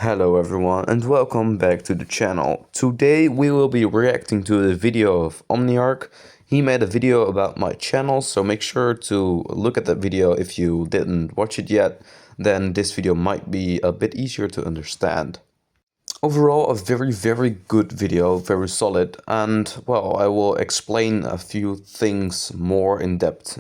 Hello everyone and welcome back to the channel. Today we will be reacting to the video of Omniarch. He made a video about my channel, so make sure to look at that video if you didn't watch it yet. Then this video might be a bit easier to understand. Overall, a very good video, very solid, and well, I will explain a few things more in depth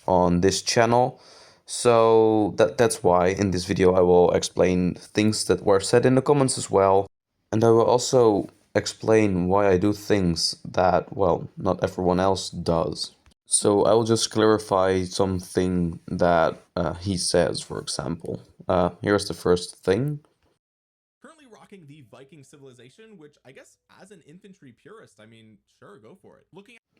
on this channel. So that's why in this video I will explain things that were said in the comments as well. And I will also explain why I do things that, well, not everyone else does. So I will just clarify something that he says, for example. Here's the first thing. Currently rocking the Viking civilization, which I guess as an infantry purist, I mean, sure, go for it.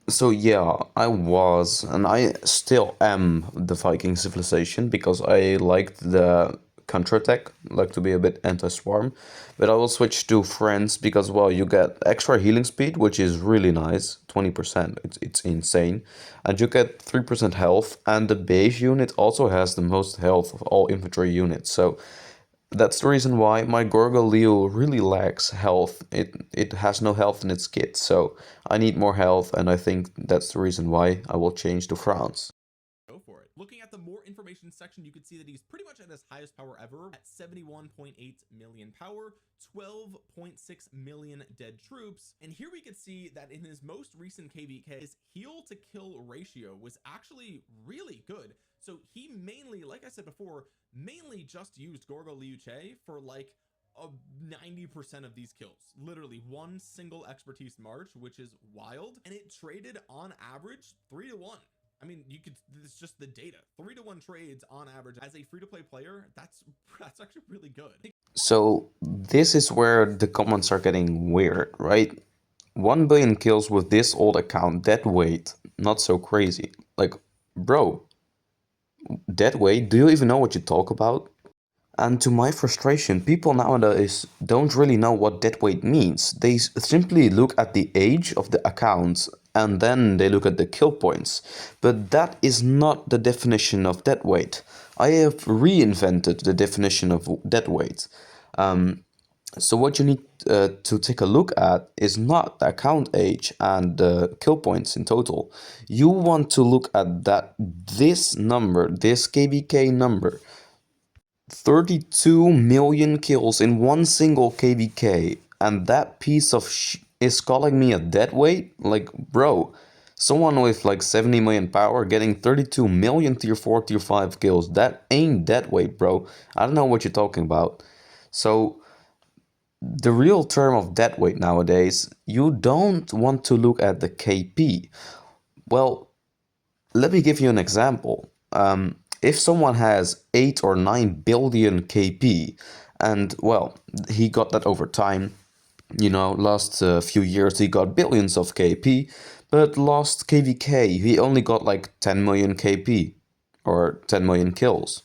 So yeah, I was, and I still am the Viking civilization because I liked the counterattack, like to be a bit anti-swarm, but I will switch to friends because, well, you get extra healing speed, which is really nice, 20%, it's insane, and you get 3% health, and the base unit also has the most health of all infantry units, so that's the reason why my Gorgoleo really lacks health. It has no health in its kit, so I need more health, and I think that's the reason why I will change to France. Go for it. Looking at the more information section, you can see that he's pretty much at his highest power ever at 71.8 million power, 12.6 million dead troops. And here we can see that in his most recent KVK, his heal to kill ratio was actually really good. So he mainly, like I said before, mainly just used Gorgo Liu for like 90% of these kills. Literally one single expertise march, which is wild. And it traded on average 3-1. I mean, you could, it's just the data. 3-1 trades on average as a free-to-play player. That's actually really good. So this is where the comments are getting weird, right? 1 billion kills with this old account, dead weight, not so crazy. Like, bro, dead weight, do you even know what you talk about? And to my frustration, people nowadays don't really know what deadweight means. They simply look at the age of the accounts and then they look at the kill points. But that is not the definition of deadweight. I have reinvented the definition of deadweight. So what you need to take a look at is not the account age and the kill points in total. You want to look at this number, this KVK number. 32 million kills in one single KVK, and that piece of is calling me a deadweight? Like, bro, someone with like 70 million power getting 32 million tier 4, tier 5 kills, that ain't deadweight, bro. I don't know what you're talking about. So, the real term of deadweight nowadays, you don't want to look at the KP. Well, let me give you an example. If someone has 8 or 9 billion KP, and well, he got that over time, you know, last few years he got billions of KP, but last KVK he only got like 10 million KP, or 10 million kills.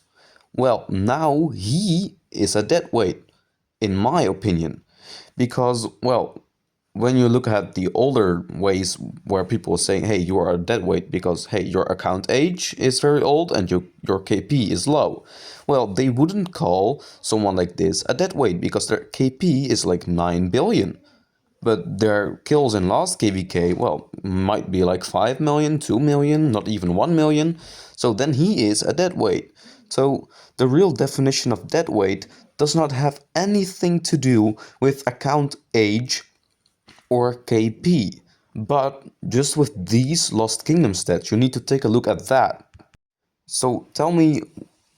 Well, now he is a deadweight, in my opinion, because, well, when you look at the older ways where people are saying, hey, you are a deadweight because, hey, your account age is very old and your KP is low. Well, they wouldn't call someone like this a deadweight because their KP is like 9 billion. But their kills in last KVK, well, might be like 5 million, 2 million, not even 1 million. So then he is a deadweight. So the real definition of deadweight does not have anything to do with account age or KP, but just with these Lost Kingdom stats, you need to take a look at that. So tell me,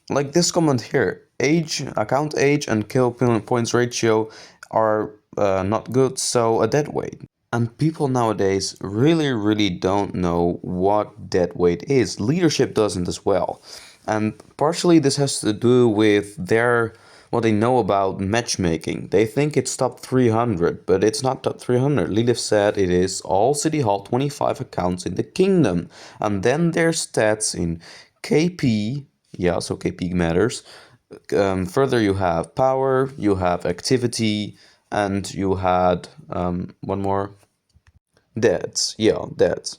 like this comment here, age, account age and kill points ratio are not good, so a deadweight. And people nowadays really don't know what deadweight is. Leadership doesn't as well. And partially this has to do with what they know about matchmaking. They think it's top 300, but it's not top 300. Lilith said it is all City Hall 25 accounts in the kingdom. And then there's stats in KP, yeah, so KP matters. Further you have power, you have activity, and you had one more, deads, yeah, deads.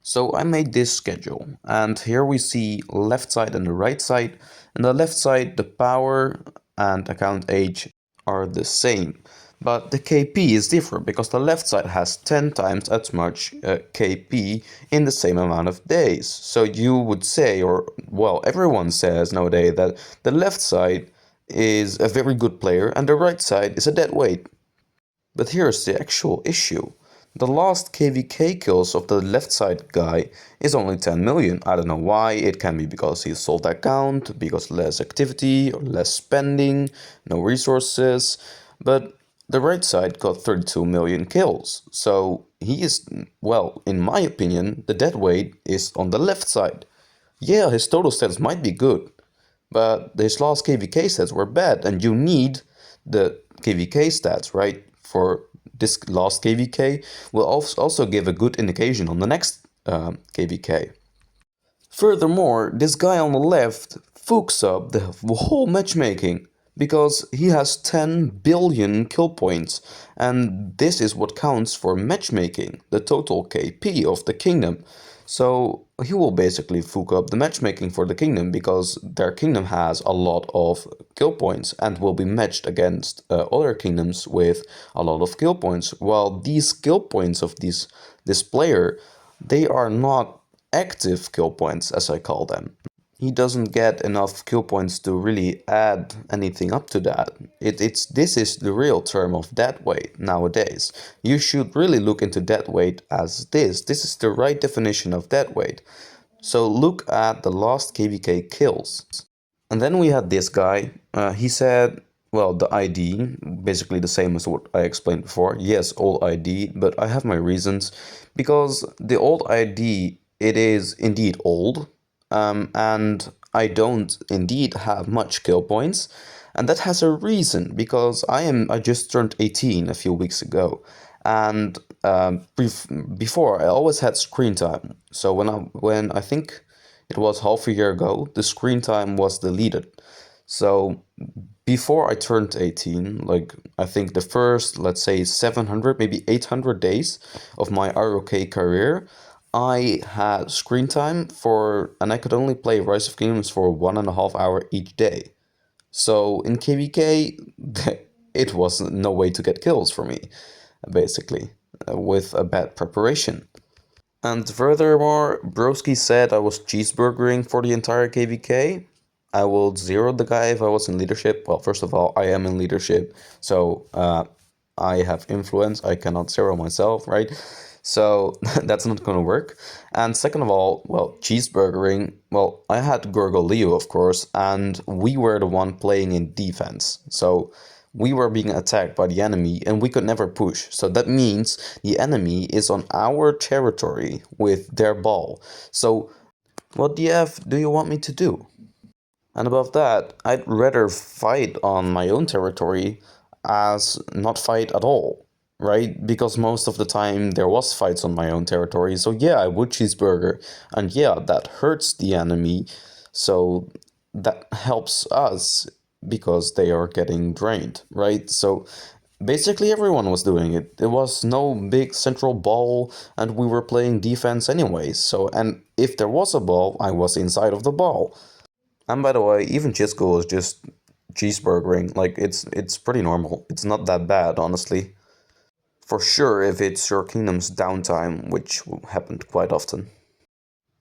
So I made this schedule, and here we see left side and the right side. On the left side, the power and account age are the same. But the KP is different because the left side has 10 times as much KP in the same amount of days. So you would say, or well, everyone says nowadays that the left side is a very good player and the right side is a dead weight. But here's the actual issue. The last KVK kills of the left side guy is only 10 million. I don't know why. It can be because he sold the account, because less activity or less spending, no resources. But the right side got 32 million kills. So he is, well, in my opinion, the dead weight is on the left side. Yeah, his total stats might be good, but his last KVK stats were bad, and you need the KVK stats, right? For this last KVK will also give a good indication on the next KVK. Furthermore, this guy on the left fucks up the whole matchmaking because he has 10 billion kill points, and this is what counts for matchmaking, the total KP of the kingdom. So he will basically fuck up the matchmaking for the kingdom because their kingdom has a lot of kill points and will be matched against other kingdoms with a lot of kill points. While these kill points of this player, they are not active kill points, as I call them. He doesn't get enough kill points to really add anything up to that. This is the real term of dead weight nowadays. You should really look into dead weight as this. This is the right definition of dead weight. So look at the last KVK kills. And then we had this guy. He said, well, the ID, basically the same as what I explained before. Yes, old ID, but I have my reasons. Because the old ID, it is indeed old. And I don't indeed have much kill points. And that has a reason, because I just turned 18 a few weeks ago. And before, I always had screen time. So when I think it was half a year ago, the screen time was deleted. So before I turned 18, like I think the first, let's say 700, maybe 800 days of my ROK career, I had screen time and I could only play Rise of Kingdoms for 1.5 hours each day. So in KVK, it was no way to get kills for me, basically, with a bad preparation. And furthermore, Broski said I was cheeseburgering for the entire KVK. I will zero the guy if I was in leadership. Well, first of all, I am in leadership, so I have influence. I cannot zero myself, right? So that's not going to work. And second of all, well, cheeseburgering. Well, I had Gorgo Leo, of course, and we were the one playing in defense. So we were being attacked by the enemy and we could never push. So that means the enemy is on our territory with their ball. So what the F do you want me to do? And above that, I'd rather fight on my own territory as not fight at all, right? Because most of the time there was fights on my own territory. So yeah, I would cheeseburger. And yeah, that hurts the enemy. So that helps us because they are getting drained, right? So basically everyone was doing it. There was no big central ball and we were playing defense anyways. So, and if there was a ball, I was inside of the ball. And by the way, even Chisco is just cheeseburgering. Like it's pretty normal. It's not that bad, honestly. For sure, if it's your kingdom's downtime, which happened quite often.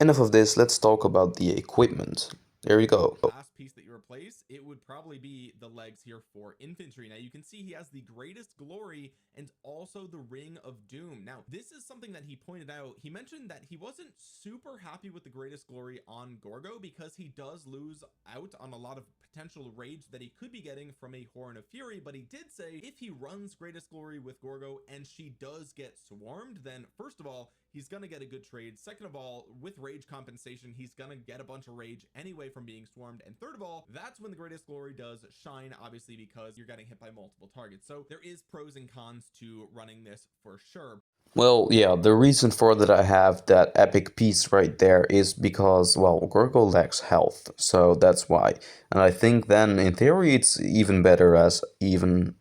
Enough of this, let's talk about the equipment. There you go. Last piece that you replace, it would probably be the legs here for infantry. Now you can see he has the greatest glory and also the ring of doom. Now this is something that he pointed out. He mentioned that he wasn't super happy with the greatest glory on Gorgo because he does lose out on a lot of potential rage that he could be getting from a Horn of Fury, but he did say if he runs greatest glory with Gorgo and she does get swarmed, then first of all, he's gonna get a good trade. Second of all, with rage compensation, he's gonna get a bunch of rage anyway from being swarmed. And third of all, that's when the greatest glory does shine, obviously, because you're getting hit by multiple targets. So there is pros and cons to running this for sure. Well, yeah, the reason for that I have that epic piece right there is because, well, Gorgo lacks health, so that's why. And I think then, in theory, it's even better as even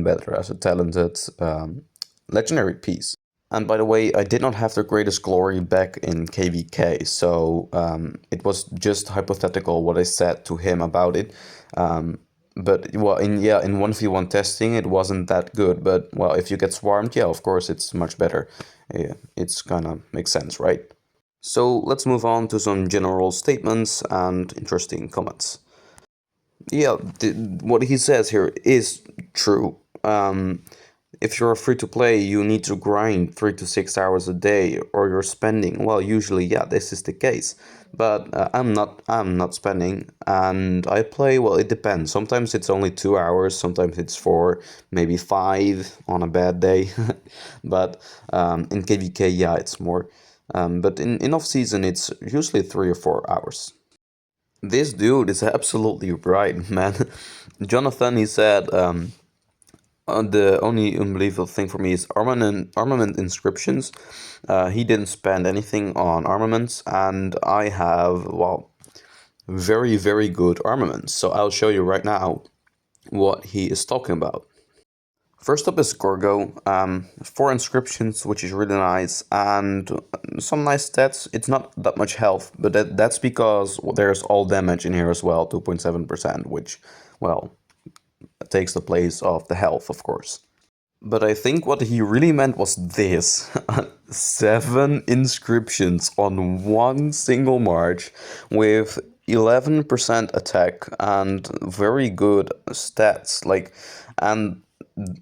better as a talented legendary piece. And by the way, I did not have the greatest glory back in KVK, so it was just hypothetical what I said to him about it. But well, in 1v1 testing, it wasn't that good. But well, if you get swarmed, yeah, of course, it's much better. Yeah, it's kind of makes sense, right? So let's move on to some general statements and interesting comments. Yeah, what he says here is true. If you're free to play, you need to grind 3 to 6 hours a day, or you're spending. Well, usually, yeah, this is the case. But I'm not. I'm not spending, and I play. Well, it depends. Sometimes it's only 2 hours. Sometimes it's 4, maybe 5 on a bad day. But in KVK, yeah, it's more. But in off season, it's usually 3 or 4 hours. This dude is absolutely right, man. Jonathan, he said, the only unbelievable thing for me is armament inscriptions. He didn't spend anything on armaments, and I have, well, very, very good armaments. So I'll show you right now what he is talking about. First up is Gorgo, 4 inscriptions, which is really nice, and some nice stats. It's not that much health, but that's because there's all damage in here as well, 2.7%, which, well, takes the place of the health, of course. But I think what he really meant was this. 7 inscriptions on one single march with 11% attack and very good stats. Like, and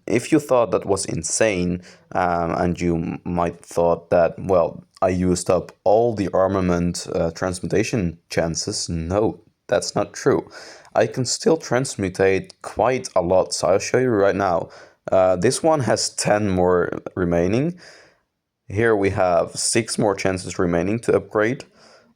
if you thought that was insane, and you might thought that, well, I used up all the armament transmutation chances, no, that's not true. I can still transmutate quite a lot, so I'll show you right now. This one has 10 more remaining. Here we have 6 more chances remaining to upgrade.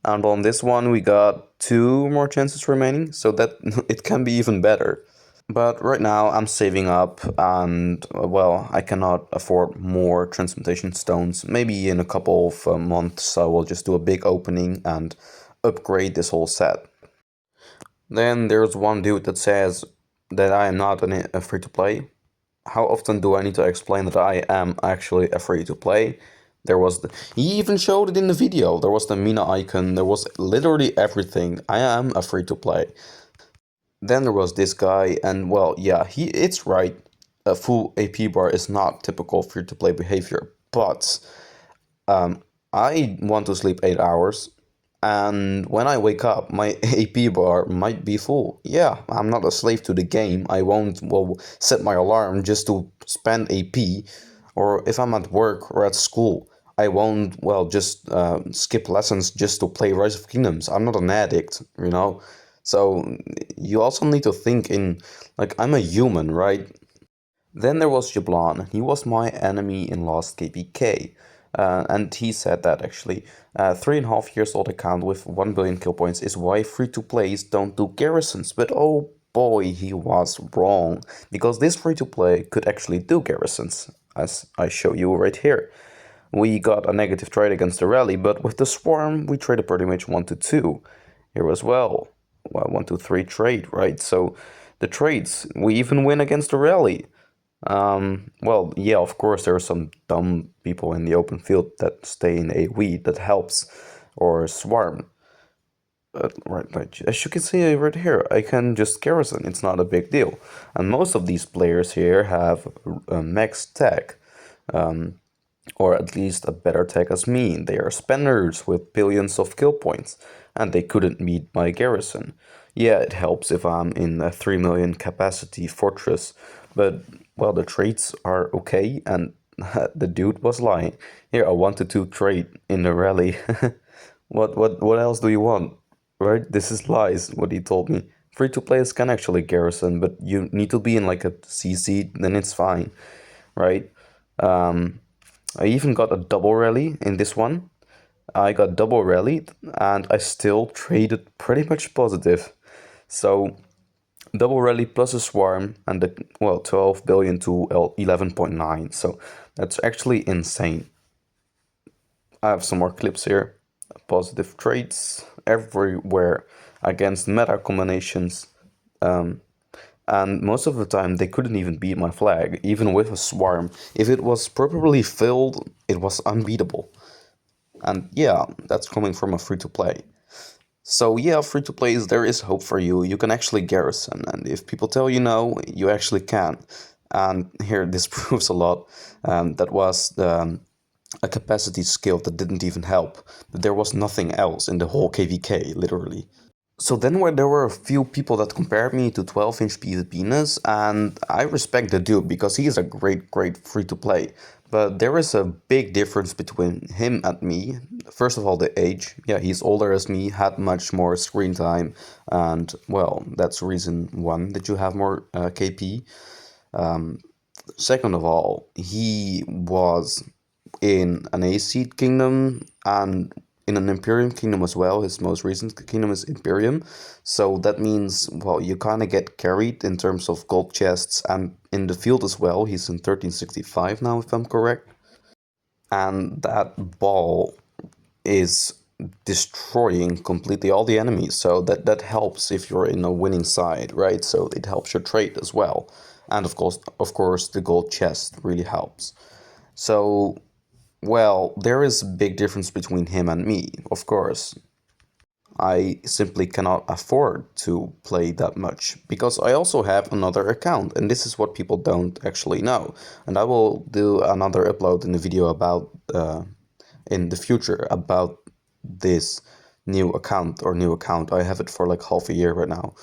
And on this one we got 2 more chances remaining, so that it can be even better. But right now I'm saving up and, well, I cannot afford more transmutation stones. Maybe in a couple of months I will just do a big opening and upgrade this whole set. Then there's one dude that says that I am not a free-to-play. How often do I need to explain that I am actually a free-to-play? He even showed it in the video. There was the Mina icon, there was literally everything. I am a free-to-play. Then there was this guy, and well, yeah, it's right. A full AP bar is not typical free-to-play behavior, but I want to sleep 8 hours, and when I wake up, my AP bar might be full. Yeah, I'm not a slave to the game. I won't, well, set my alarm just to spend AP, or if I'm at work or at school, I won't, well, just skip lessons just to play Rise of Kingdoms. I'm not an addict, you know? So you also need to think in, like, I'm a human, right? Then there was Jablon. He was my enemy in last KPK. And he said that actually, 3.5 years old account with 1 billion kill points is why free-to-plays don't do garrisons. But oh boy, he was wrong. Because this free-to-play could actually do garrisons, as I show you right here. We got a negative trade against the rally, but with the swarm, we traded pretty much 1 to 2. Here as well. 1 to 3 trade, right? So the trades, we even win against the rally. Well, yeah, of course, there are some dumb people in the open field that stay in AoE that helps, or swarm. Right, as you can see right here, I can just garrison, it's not a big deal. And most of these players here have max tech, or at least a better tech as me. They are spenders with billions of kill points, and they couldn't meet my garrison. Yeah, it helps if I'm in a 3 million capacity fortress, but, well, the trades are okay, and the dude was lying. Here, a 1 to 2 trade in the rally. What else do you want? Right? This is lies, what he told me. Free-to-players can actually garrison, but you need to be in like a CC, then it's fine, right? I even got a double rally in this one. I got double rallied, and I still traded pretty much positive. So double rally plus a swarm, and the, well, 12 billion to 11.9. So that's actually insane. I have some more clips here. Positive trades everywhere against meta combinations. And most of the time they couldn't even beat my flag, even with a swarm. If it was properly filled, it was unbeatable. And yeah, that's coming from a free-to-play. So yeah, free to play there is hope for you. You can actually garrison, and if people tell you no, you actually can. And here this proves a lot. That was a capacity skill that didn't even help. There was nothing else in the whole KVK, literally. So then there were a few people that compared me to 12-inch PvPness, and I respect the dude because he is a great free-to-play. But there is a big difference between him and me. First of all, the age. Yeah, he's older as me, had much more screen time, and well, that's reason one that you have more KP. Second of all, he was in an A-seed kingdom and in an Imperium kingdom as well. His most recent kingdom is Imperium. So that means, well, you kind of get carried in terms of gold chests and in the field as well. He's in 1365 now, if I'm correct. And that ball is destroying completely all the enemies. So that helps if you're in a winning side, right? So it helps your trade as well. And of course, the gold chest really helps. So well, there is a big difference between him and me, of course. I simply cannot afford to play that much because I also have another account, and this is what people don't actually know. And I will do another upload in the video about in the future about this new account. I have it for like half a year right now.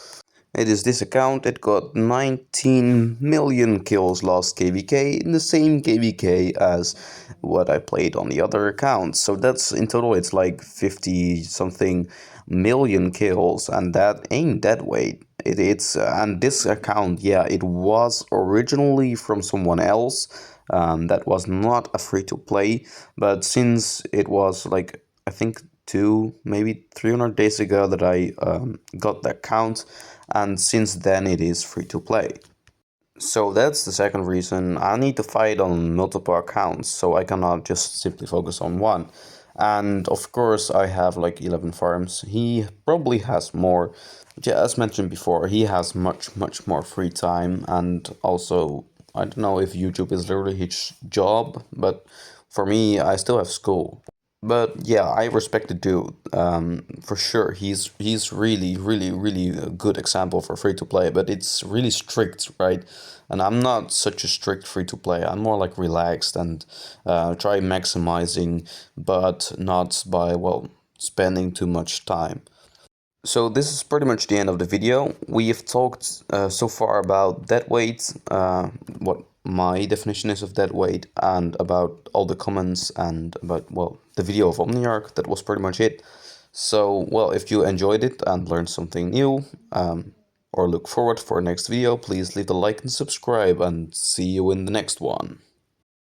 It is this account. It got 19 million kills last KVK in the same KVK as what I played on the other accounts. So that's in total it's like 50 something million kills, and that ain't dead weight. It's and this account, yeah, it was originally from someone else. That was not a free to play, but since it was like I think 300 days ago that I got the account, and since then it is free to play. So that's the second reason. I need to fight on multiple accounts, so I cannot just simply focus on one. And of course I have like 11 farms. He probably has more. Yeah, as mentioned before, he has much more free time, and also I don't know if YouTube is literally his job, but for me I still have school. But yeah, I respect the dude. For sure, he's really a good example for free to play. But it's really strict, right? And I'm not such a strict free to play. I'm more like relaxed and try maximizing, but not by spending too much time. So this is pretty much the end of the video. We have talked so far about dead weight, what my definition is of dead weight, and about all the comments and about, well, the video of Omniarch. That was pretty much it. So, well, if you enjoyed it and learned something new, or look forward for our next video, please leave a like and subscribe, and see you in the next one.